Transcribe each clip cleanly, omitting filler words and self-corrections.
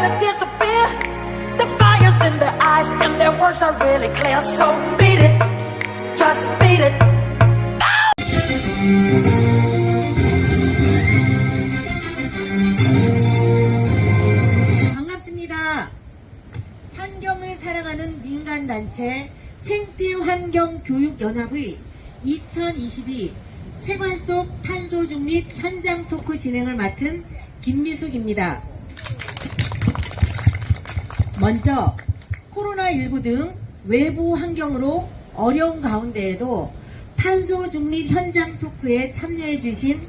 gonna disappear. The fire's in their eyes and their words are really clear. So beat it, just beat it. 반갑습니다. 환경을 사랑하는 민간단체 생태환경교육연합의 2022 생활 속 탄소 중립 현장 토크 진행을 맡은 김미숙입니다. 먼저 코로나19 등 외부 환경으로 어려운 가운데에도 탄소 중립 현장 토크에 참여해 주신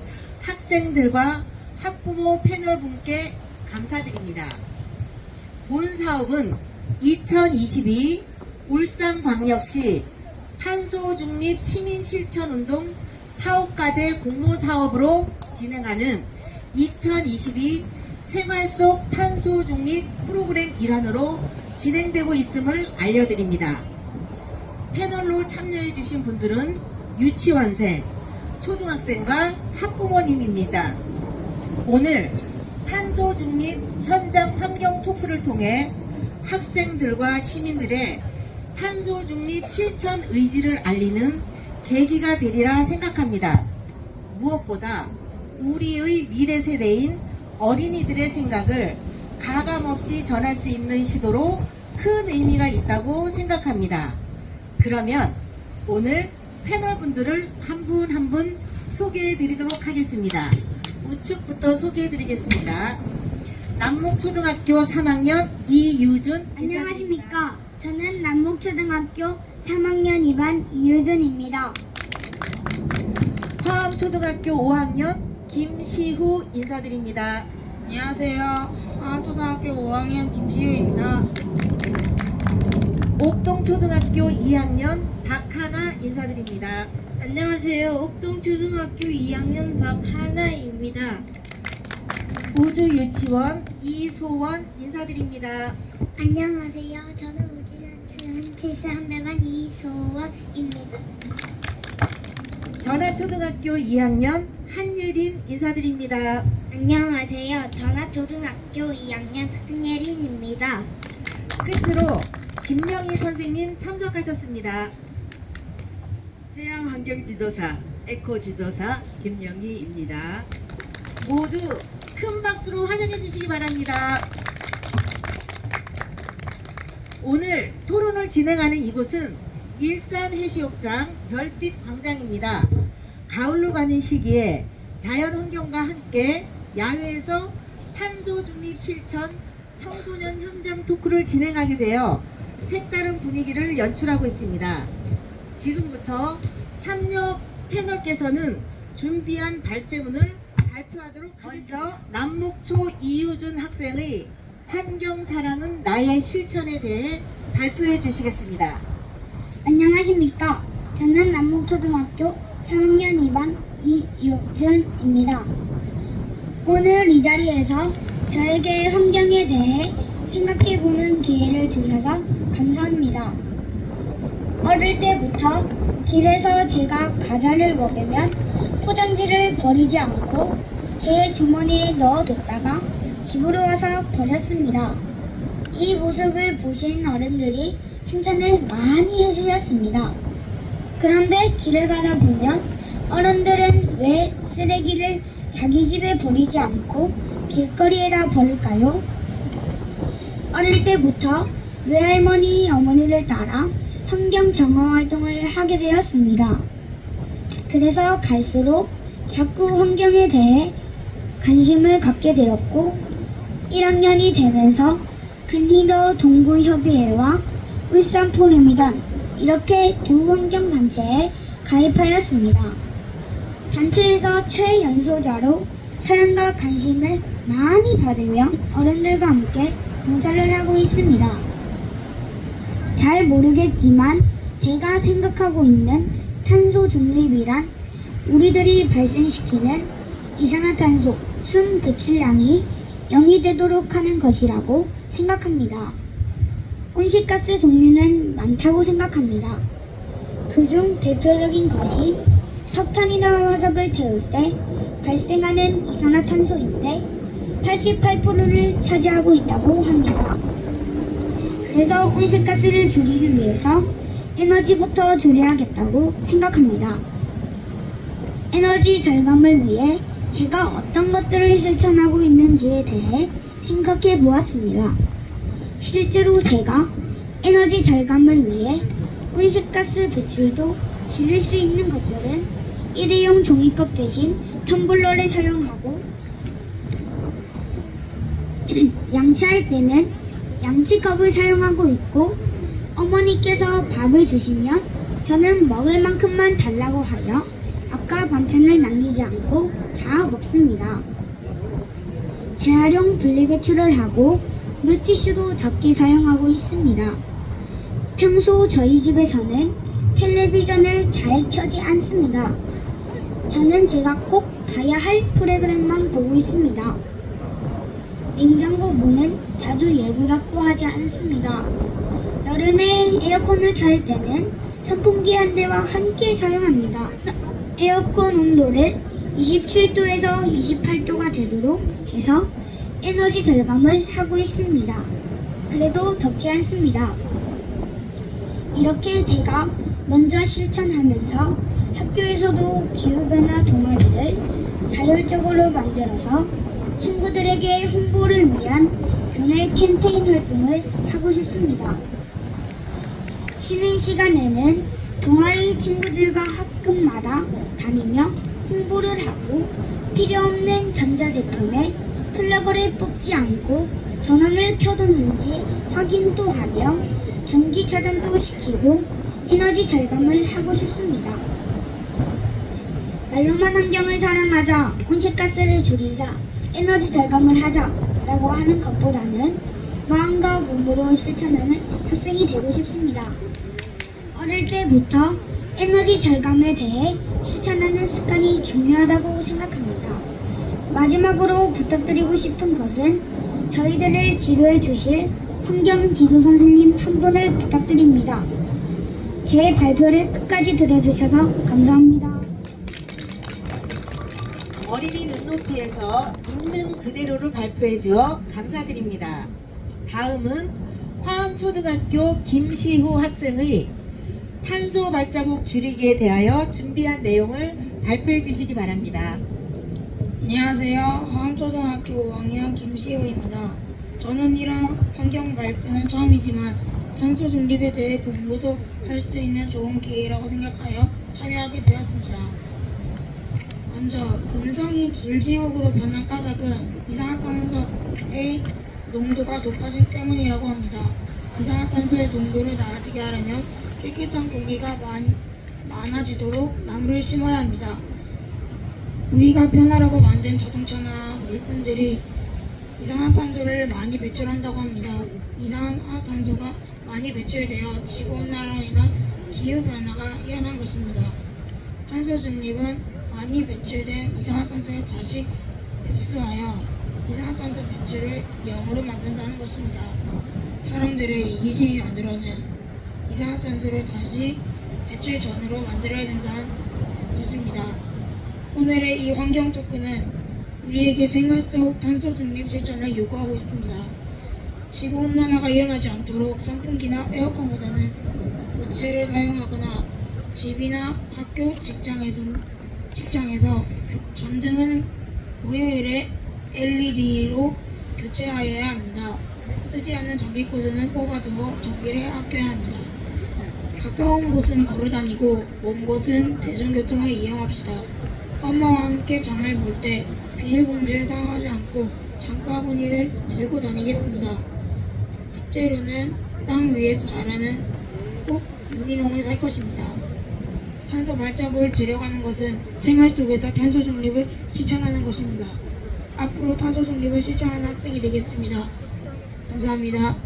학생들과 학부모 패널분께 감사드립니다. 본 사업은 2022 울산광역시 탄소중립 시민실천운동 사업과제 공모사업으로 진행하는 2022 생활 속 탄소중립 프로그램 일환으로 진행되고 있음을 알려드립니다. 패널로 참여해주신 분들은 유치원생, 초등학생과 학부모님입니다. 오늘 탄소중립 현장 환경 토크를 통해 학생들과 시민들의 탄소중립 실천 의지를 알리는 계기가 되리라 생각합니다. 무엇보다 우리의 미래 세대인 어린이들의 생각을 가감없이 전할 수 있는 시도로 큰 의미가 있다고 생각합니다. 그러면 오늘 패널분들을 한 분 한 분 소개해 드리도록 하겠습니다. 우측부터 소개해 드리겠습니다. 남목초등학교 3학년 이유준. 안녕하십니까. 저는 남목초등학교 3학년 2반 이유준입니다. 화암초등학교 5학년 김시후 인사드립니다. 안녕하세요. 화암초등학교 5학년 김시우입니다. 옥동초등학교 2학년 박하나 인사드립니다. 안녕하세요. 옥동초등학교 2학년 박하나입니다. 우주유치원 이소원 인사드립니다. 안녕하세요. 저는 우주유치원 73배반 이소원입니다. 전하초등학교 2학년 한예린 인사드립니다. 안녕하세요. 전하초등학교 2학년 한예린입니다. 끝으로 김영희 선생님 참석하셨습니다. 해양환경지도사, 에코지도사 김영희입니다. 모두 큰 박수로 환영해 주시기 바랍니다. 오늘 토론을 진행하는 이곳은 일산해수욕장 별빛광장입니다. 가을로 가는 시기에 자연환경과 함께 야외에서 탄소중립 실천 청소년 현장 토크를 진행하게 되어 색다른 분위기를 연출하고 있습니다. 지금부터 참여 패널께서는 준비한 발제문을 발표하도록 하겠습니다. 먼저 남목초 이유준 학생의 환경사랑은 나의 실천에 대해 발표해 주시겠습니다. 안녕하십니까. 저는 남목초등학교 3학년 2반 이유준입니다. 오늘 이 자리에서 저에게 환경에 대해 생각해보는 기회를 주셔서 감사합니다. 어릴 때부터 길에서 제가 과자를 먹으면 포장지를 버리지 않고 제 주머니에 넣어뒀다가 집으로 와서 버렸습니다. 이 모습을 보신 어른들이 칭찬을 많이 해주셨습니다. 그런데 길을 가다 보면 어른들은 왜 쓰레기를 자기 집에 버리지 않고 길거리에다 버릴까요? 어릴 때부터 외할머니, 어머니를 따라 환경 정화 활동을 하게 되었습니다. 그래서 갈수록 자꾸 환경에 대해 관심을 갖게 되었고 1학년이 되면서 글리더 동부협의회와 울산포럼이단 이렇게 두 환경단체에 가입하였습니다. 단체에서 최연소자로 사랑과 관심을 많이 받으며 어른들과 함께 봉사를 하고 있습니다. 잘 모르겠지만 제가 생각하고 있는 탄소 중립이란 우리들이 발생시키는 이산화탄소 순 배출량이 0이 되도록 하는 것이라고 생각합니다. 온실가스 종류는 많다고 생각합니다. 그중 대표적인 것이 석탄이나 화석을 태울 때 발생하는 이산화탄소인데 88%를 차지하고 있다고 합니다. 그래서 온실가스를 줄이기 위해서 에너지부터 줄여야겠다고 생각합니다. 에너지 절감을 위해 제가 어떤 것들을 실천하고 있는지에 대해 생각해 보았습니다. 실제로 제가 에너지 절감을 위해 온실가스 배출도 줄일 수 있는 것들은 일회용 종이컵 대신 텀블러를 사용하고 양치할 때는 양치컵을 사용하고 있고, 어머니께서 밥을 주시면 저는 먹을 만큼만 달라고 하여 밥과 반찬을 남기지 않고 다 먹습니다. 재활용 분리배출을 하고 물티슈도 적게 사용하고 있습니다. 평소 저희 집에서는 텔레비전을 잘 켜지 않습니다. 저는 제가 꼭 봐야 할 프로그램만 보고 있습니다. 냉장고 문은 자주 열고 닫고 하지 않습니다. 여름에 에어컨을 켤 때는 선풍기 한 대와 함께 사용합니다. 에어컨 온도를 27도에서 28도가 되도록 해서 에너지 절감을 하고 있습니다. 그래도 덥지 않습니다. 이렇게 제가 먼저 실천하면서 학교에서도 기후변화 동아리를 자율적으로 만들어서 친구들에게 홍보를 위한 교내 캠페인 활동을 하고 싶습니다. 쉬는 시간에는 동아리 친구들과 학급마다 다니며 홍보를 하고 필요 없는 전자제품에 플러그를 뽑지 않고 전원을 켜뒀는지 확인도 하며 전기 차단도 시키고 에너지 절감을 하고 싶습니다. 말로만 환경을 사랑하자, 온실가스를 줄이자, 에너지 절감을 하자 라고 하는 것보다는 마음과 몸으로 실천하는 학생이 되고 싶습니다. 어릴 때부터 에너지 절감에 대해 실천하는 습관이 중요하다고 생각합니다. 마지막으로 부탁드리고 싶은 것은 저희들을 지도해 주실 환경 지도 선생님 한 분을 부탁드립니다. 제 발표를 끝까지 들어주셔서 감사합니다. 어린이 눈높이에서 있는 그대로를 발표해 주어 감사드립니다. 다음은 화암초등학교 김시후 학생의 탄소 발자국 줄이기에 대하여 준비한 내용을 발표해 주시기 바랍니다. 안녕하세요. 화암초등학교 5학년 김시우입니다. 저는 이런 환경 발표는 처음이지만 탄소 중립에 대해 공부도 할 수 있는 좋은 기회라고 생각하여 참여하게 되었습니다. 먼저 금성이 줄지역으로 변한 까닭은 이산화탄소의 농도가 높아진 때문이라고 합니다. 이산화탄소의 농도를 낮아지게 하려면 깨끗한 공기가 많아지도록 나무를 심어야 합니다. 우리가 편하라고 만든 자동차나 물품들이 이산화탄소를 많이 배출한다고 합니다. 이산화탄소가 많이 배출되어 지구온난화이나 기후변화가 일어난 것입니다. 탄소 중립은 많이 배출된 이산화탄소를 다시 흡수하여 이산화탄소 배출을 0으로 만든다는 것입니다. 사람들의 이기심이 만들어낸 이산화탄소를 다시 배출 전으로 만들어야 된다는 것입니다. 오늘의 이 환경 토크는 우리에게 생활 속 탄소 중립 실천을 요구하고 있습니다. 지구온난화가 일어나지 않도록 선풍기나 에어컨보다는 우체를 사용하거나 집이나 학교, 직장에서 전등은 고효율의 LED로 교체하여야 합니다. 쓰지 않는 전기코드는 뽑아두고 전기를 아껴야 합니다. 가까운 곳은 걸어다니고 먼 곳은 대중교통을 이용합시다. 엄마와 함께 장을 볼 때 비닐봉지를 사용하지 않고 장바구니를 들고 다니겠습니다. 숙제로는 땅 위에서 자라는 꼭 유기농을 살 것입니다. 탄소 발자국을 줄여가는 것은 생활 속에서 탄소 중립을 실천하는 것입니다. 앞으로 탄소 중립을 실천하는 학생이 되겠습니다. 감사합니다.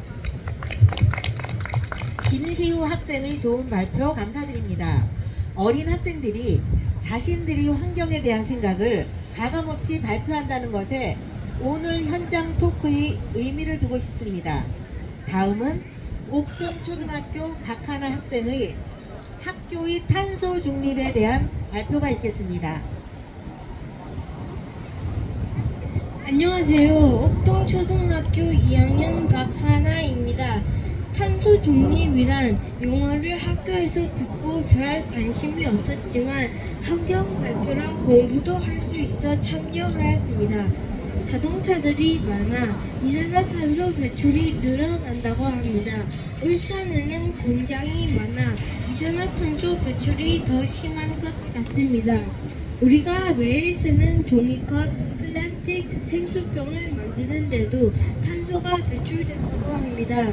김시우 학생의 좋은 발표 감사드립니다. 어린 학생들이 자신들이 환경에 대한 생각을 가감없이 발표한다는 것에 오늘 현장 토크의 의미를 두고 싶습니다. 다음은 옥동초등학교 박하나 학생의 학교의 탄소 중립에 대한 발표가 있겠습니다. 안녕하세요. 옥동초등학교 2학년 박하나입니다. 탄소 중립이란 용어를 학교에서 듣고 별 관심이 없었지만 환경 발표랑 공부도 할 수 있어 참여하였습니다. 자동차들이 많아 이산화탄소 배출이 늘어난다고 합니다. 울산에는 공장이 많아 이산화탄소 배출이 더 심한 것 같습니다. 우리가 매일 쓰는 종이컵, 플라스틱, 생수병을 만드는데도 탄소가 배출된다고 합니다.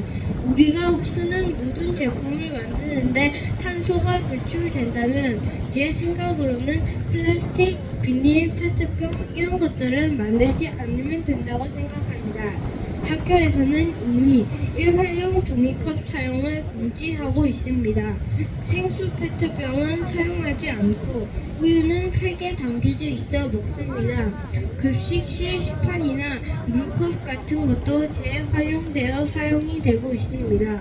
우리가 쓰는 모든 제품을 만드는데 탄소가 배출된다면 제 생각으로는 플라스틱, 비닐, 페트병 이런 것들은 만들지 않으면 된다고 생각합니다. 학교에서는 이미 일회용 종이컵 사용을 금지하고 있습니다. 생수 페트병은 사용하지 않고 우유는 팩에 담겨져 있어 먹습니다. 급식실 식판이나 물컵 같은 것도 재활용되어 사용이 되고 있습니다.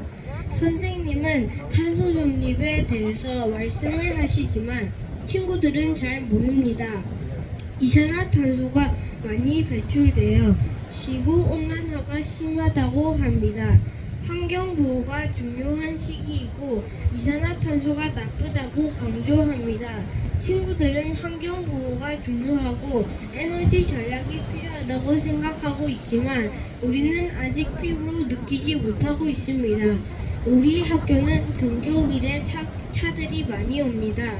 선생님은 탄소 중립에 대해서 말씀을 하시지만 친구들은 잘 모릅니다. 이산화탄소가 많이 배출되어 지구온난화가 심하다고 합니다. 환경보호가 중요한 시기이고 이산화탄소가 나쁘다고 강조합니다. 친구들은 환경보호가 중요하고 에너지 전략이 필요하다고 생각하고 있지만 우리는 아직 피부로 느끼지 못하고 있습니다. 우리 학교는 등교길에 차들이 많이 옵니다.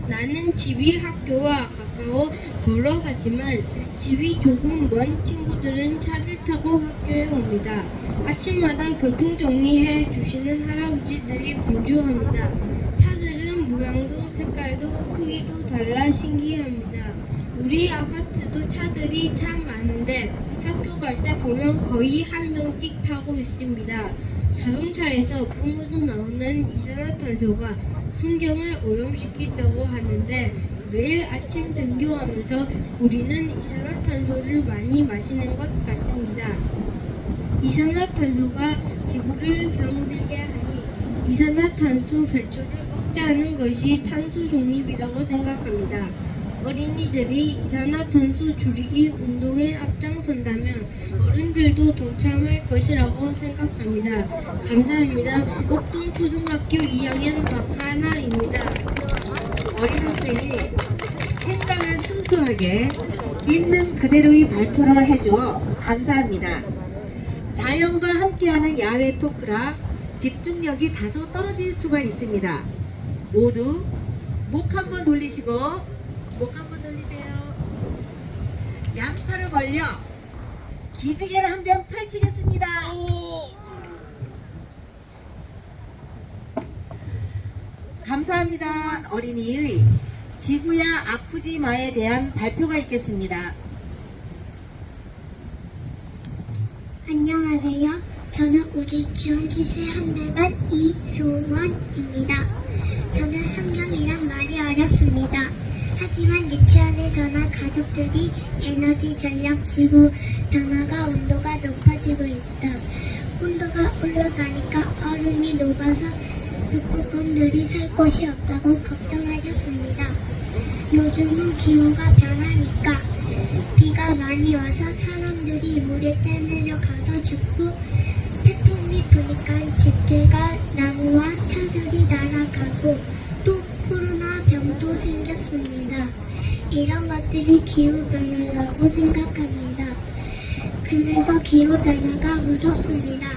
나는 집이 학교와 가까워 걸어가지만 집이 조금 먼 친구들은 차를 타고 학교에 옵니다. 아침마다 교통정리해 주시는 할아버지들이 분주합니다. 차들은 모양도 색깔도 크기도 달라 신기합니다. 우리 아파트도 차들이 참 많은데 학교 갈 때 보면 거의 한 명씩 타고 있습니다. 자동차에서 뿜어져 나오는 이산화탄소가 환경을 오염시킨다고 하는데 매일 아침 등교하면서 우리는 이산화탄소를 많이 마시는 것 같습니다. 이산화탄소가 지구를 병들게 하니 이산화탄소 배출을 억제하는 것이 탄소 중립이라고 생각합니다. 어린이들이 이산화탄소 줄이기 운동에 앞장선다면 어른들도 동참할 것이라고 생각합니다. 감사합니다. 옥동초등학교 2학년 박하나입니다. 어린 학생이 생각을 순수하게 있는 그대로의 발표를 해주어 감사합니다. 자연과 함께하는 야외 토크라 집중력이 다소 떨어질 수가 있습니다. 모두 목 한번 돌리시고 목 한번 돌리세요. 양팔을 벌려 기슭을 한 번 펼치겠습니다. 감사합니다. 어린이의 지구야 아프지 마에 대한 발표가 있겠습니다. 안녕하세요. 저는 우주주원지세 한별반 이소원입니다. 저는 환경이란 말이 어렵습니다. 하지만 유치원에서나 가족들이 에너지 전략 지구 변화가 온도가 높아지고 있다. 온도가 올라가니까 얼음이 녹아서 북극곰들이 살 곳이 없다고 걱정하셨습니다. 요즘은 기후가 변하니까 비가 많이 와서 사람들이 물에 떠내려가서 죽고 태풍이 부니까 집들과 나무와 차들이 날아가고 또 코로나 병도 생겼습니다. 이런 것들이 기후변화라고 생각합니다. 그래서 기후변화가 무섭습니다.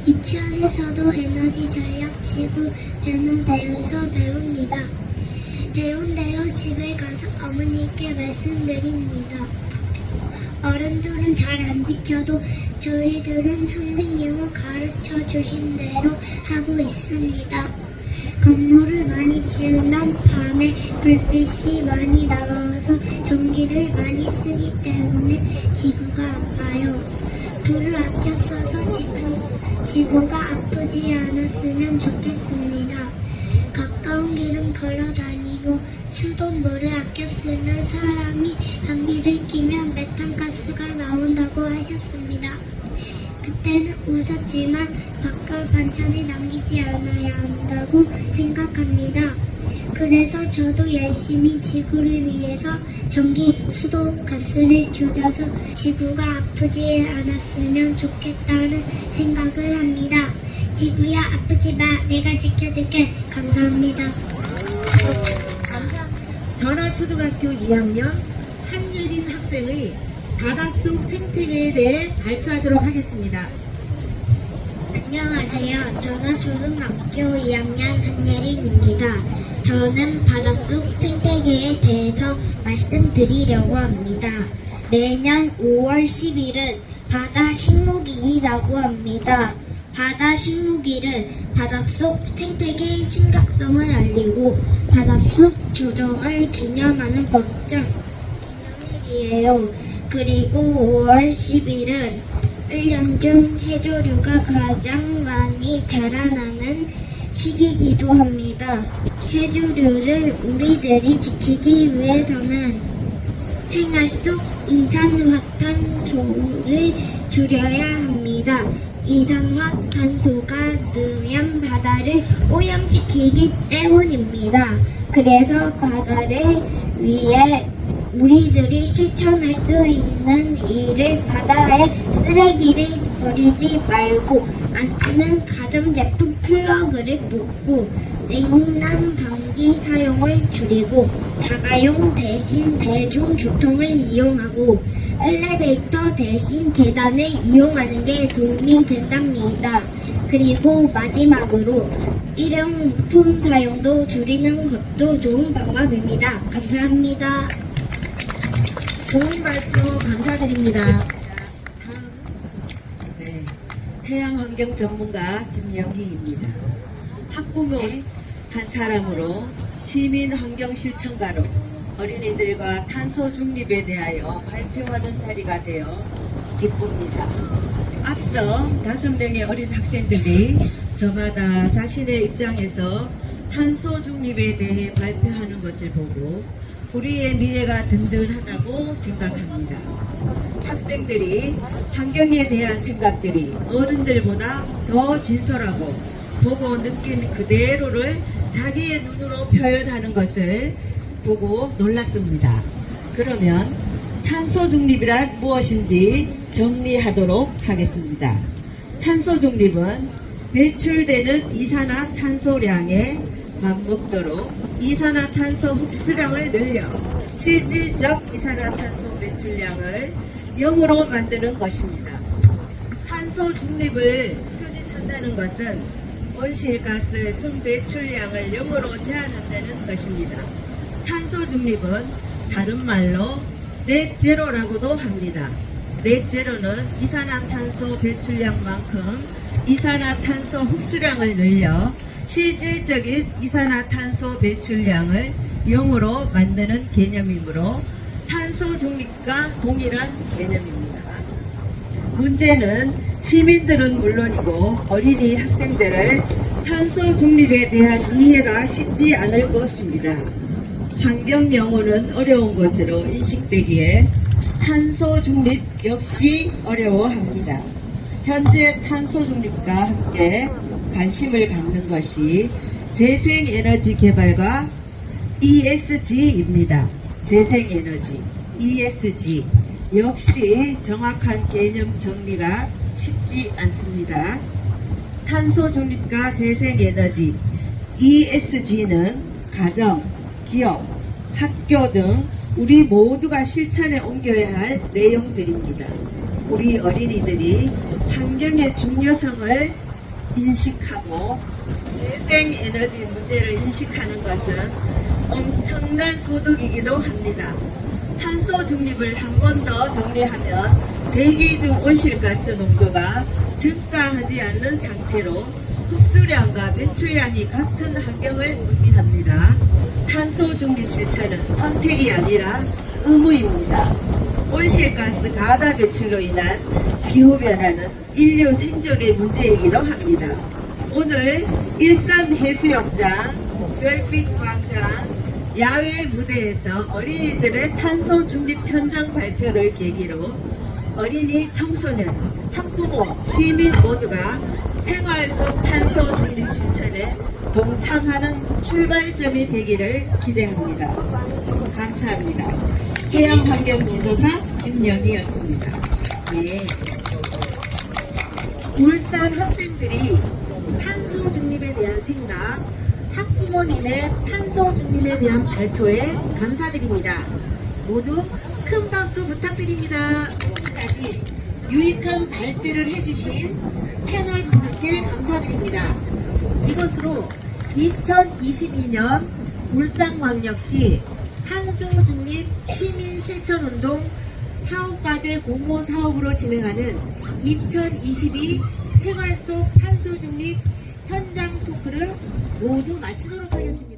유치원에서도 에너지 전략 지구 변화에 대해서 배웁니다. 배운 대로 집에 가서 어머니께 말씀드립니다. 어른들은 잘 안 지켜도 저희들은 선생님은 가르쳐 주신 대로 하고 있습니다. 건물을 많이 지으면 밤에 불빛이 많이 나와서 전기를 많이 쓰기 때문에 지구가 아파요. 불을 아껴 써서 지구가 아프지 않았으면 좋겠습니다. 가까운 길은 걸어 다니고 수돗물을 아껴 쓰는 사람이 감기를 끼면 메탄가스가 나온다고 하셨습니다. 그때는 웃었지만 바깥 반찬을 남기지 않아야 한다고 생각합니다. 그래서 저도 열심히 지구를 위해서 전기, 수도, 가스를 줄여서 지구가 아프지 않았으면 좋겠다는 생각을 합니다. 지구야 아프지 마. 내가 지켜줄게. 감사합니다. 전화초등학교 2학년 한예린 학생의 바닷속 생태계에 대해 발표하도록 하겠습니다. 안녕하세요. 저는 초등학교 2학년 한예린입니다. 저는 바닷속 생태계에 대해서 말씀드리려고 합니다. 매년 5월 10일은 바다 식목일이라고 합니다. 바다 식목일은 바닷속 생태계의 심각성을 알리고 바닷속 조정을 기념하는 법정 기념일이에요. 그리고 5월 10일은 1년 중 해조류가 가장 많이 자라나는 시기이기도 합니다. 해조류를 우리들이 지키기 위해서는 생활 속 이산화탄소를 줄여야 합니다. 이산화탄소가 넣으면 바다를 오염시키기 때문입니다. 그래서 바다를 위해 우리들이 실천할 수 있는 일을 바다에 쓰레기를 버리지 말고 안 쓰는 가전제품 플러그를 뽑고 냉난방기 사용을 줄이고 자가용 대신 대중교통을 이용하고 엘리베이터 대신 계단을 이용하는 게 도움이 된답니다. 그리고 마지막으로 일회용품 사용도 줄이는 것도 좋은 방법입니다. 감사합니다. 좋은 발표 감사드립니다. 다음, 네, 해양환경 전문가 김영희입니다. 학부모의 한 사람으로 시민 환경 실천가로 어린이들과 탄소 중립에 대하여 발표하는 자리가 되어 기쁩니다. 앞서 5명의 어린 학생들이 저마다 자신의 입장에서 탄소 중립에 대해 발표하는 것을 보고 우리의 미래가 든든하다고 생각합니다. 학생들이 환경에 대한 생각들이 어른들보다 더 진솔하고 보고 느낀 그대로를 자기의 눈으로 표현하는 것을 보고 놀랐습니다. 그러면 탄소 중립이란 무엇인지 정리하도록 하겠습니다. 탄소 중립은 배출되는 이산화탄소량에 맞먹도록 이산화탄소 흡수량을 늘려 실질적 이산화탄소 배출량을 0으로 만드는 것입니다. 탄소 중립을 추진한다는 것은 온실가스 순배출량을 0으로 제한한다는 것입니다. 탄소 중립은 다른 말로 넷제로라고도 합니다. 넷제로는 이산화탄소 배출량만큼 이산화탄소 흡수량을 늘려 실질적인 이산화탄소 배출량을 0으로 만드는 개념이므로 탄소 중립과 동일한 개념입니다. 문제는 시민들은 물론이고 어린이 학생들을 탄소 중립에 대한 이해가 쉽지 않을 것입니다. 환경 용어는 어려운 것으로 인식되기에 탄소 중립 역시 어려워합니다. 현재 탄소 중립과 함께 관심을 갖는 것이 재생에너지 개발과 ESG입니다. 재생에너지, ESG 역시 정확한 개념 정리가 쉽지 않습니다. 탄소 중립과 재생에너지, ESG는 가정, 기업, 학교 등 우리 모두가 실천에 옮겨야 할 내용들입니다. 우리 어린이들이 환경의 중요성을 인식하고 재생에너지 문제를 인식하는 것은 엄청난 소득이기도 합니다. 탄소 중립을 한 번 더 정리하면 대기 중 온실가스 농도가 증가하지 않는 상태로 흡수량과 배출량이 같은 환경을 의미합니다. 탄소 중립 실천은 선택이 아니라 의무입니다. 온실가스 가다 배출로 인한 기후변화는 인류 생존의 문제이기도 합니다. 오늘 일산 해수욕장, 별빛 광장, 야외 무대에서 어린이들의 탄소 중립 현장 발표를 계기로 어린이, 청소년, 학부모, 시민 모두가 생활 속 탄소 중립 실천에 동참하는 출발점이 되기를 기대합니다. 감사합니다. 해양환경지도사 김연희였습니다. 예. 울산 학생들이 탄소 중립에 대한 생각, 학부모님의 탄소 중립에 대한 발표에 감사드립니다. 모두 큰 박수 부탁드립니다. 오늘까지 유익한 발제를 해주신 패널 분들께 감사드립니다. 이것으로 2022년 울산광역시 탄소 중립 시민 실천 운동 사업과제 공모 사업으로 진행하는 2022 생활 속 탄소 중립 현장 토크를 모두 마치도록 하겠습니다.